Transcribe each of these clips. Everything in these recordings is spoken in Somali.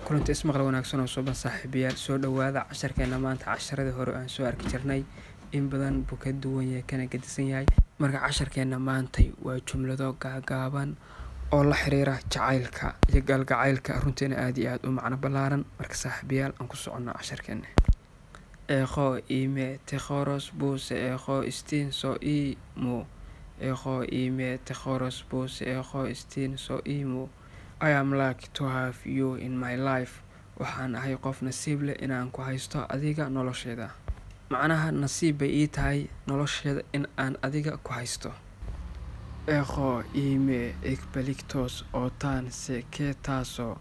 kulanti ismaqal wanaagsan oo suuban saaxiibayaal soo dhawaada casharkeena maanta casharada hore aan soo arki jirnay in badan buu ka duwan yahay kana gedisan yahay marka casharkeena maanta waa jumlado gaagaaban oo la xiriira jacaylka iyo galgacaylka runtiina aad iyo aad u macno ballaaran marka saaxiibayaal aan ku socono casharkeena eeqo ime techoros buse eeqo istiin so imu eeqo ime techoros buse eeqo istiin so imu I am lucky to have you in my life. Waxaan ahay qof nasiib leh inaan ku haysto adiga nolosheeda. Macnaha nasiib bay ii tahay nolosheeda in aan adiga ku haysto. Ego ime ekbeliktos otan se ketaso.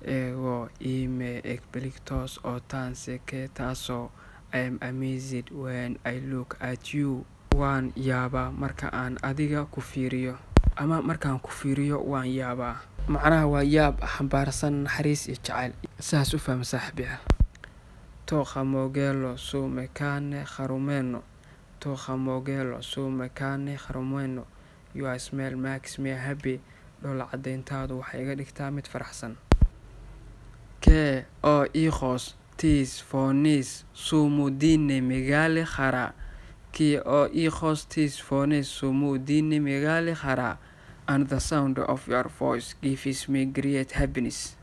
Ego ime ekbeliktos otan se ketaso. I am amazed when I look at you. Waan yaaba marka aan adiga ku fiiriyo. Ama markaan ku fiiriyo waan yaabaa. macnaha waa yaab xambaarsan naxariis iyo jacayl saas u faham saaxiibayaal tooqa mogelo su mekane kharumeno tooqa mogelo su mekane kharumeno you smell makes me happy dhoola cadeyntaadu waxay iga dhigtaa mid faraxsan ke oo iqos tis fonis sumudine megale khara ki oo iqos tis fonis sumudine megale khara and the sound of your voice gives me great happiness.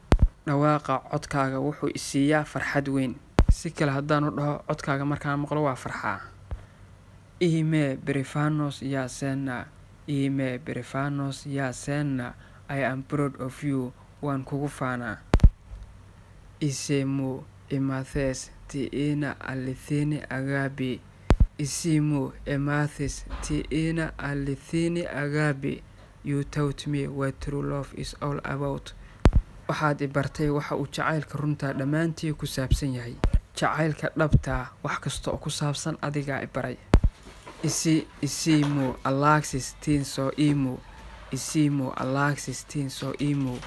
Dhawaaqa codkaaga wuxuu i siiyaa farxad weyn. Si kale haddaan u dhaho codkaaga markaan maqlo waa farxaa. Ime brefanos ya sena. Ime brefanos ya sena. I am proud of you. Waan kugu faanaa. Isimu imathes tiina alithini agabi. Isimu imathes tiina alithini agabi. You taught me what true love is all about. Waxaad i bartay waxa uu jacaylka runta dhamaantii ku saabsan yahay. Jacaylka dhabta wax kasta oo ku saabsan adiga i baray. Isimu Alexis Tinso Imu. Isimu Alexis Tinso Imu.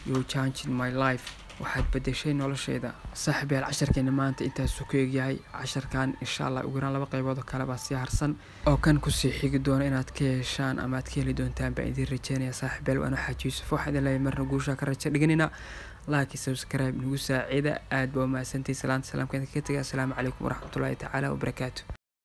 You changed my life. waxaad bedeshay nolosheeda saaxiibayaal casharkeena maanta intaas ku eegyahay casharkan insha Allah ugu yaraan laba qaybood oo kale baa si harsan oo kan ku sii xigi doona inaad ka heshaan ama aad ka heli doontaan baa idin rajeynaya saaxiibayaal waana xajiis waxaad ilaahay marna guusha ka rajo dhiganina like subscribe nagu saacida aad baa mahadsantahay salaamka ka tagay assalaamu calaykum waraxmatullaahi tacaala wa barakaatuh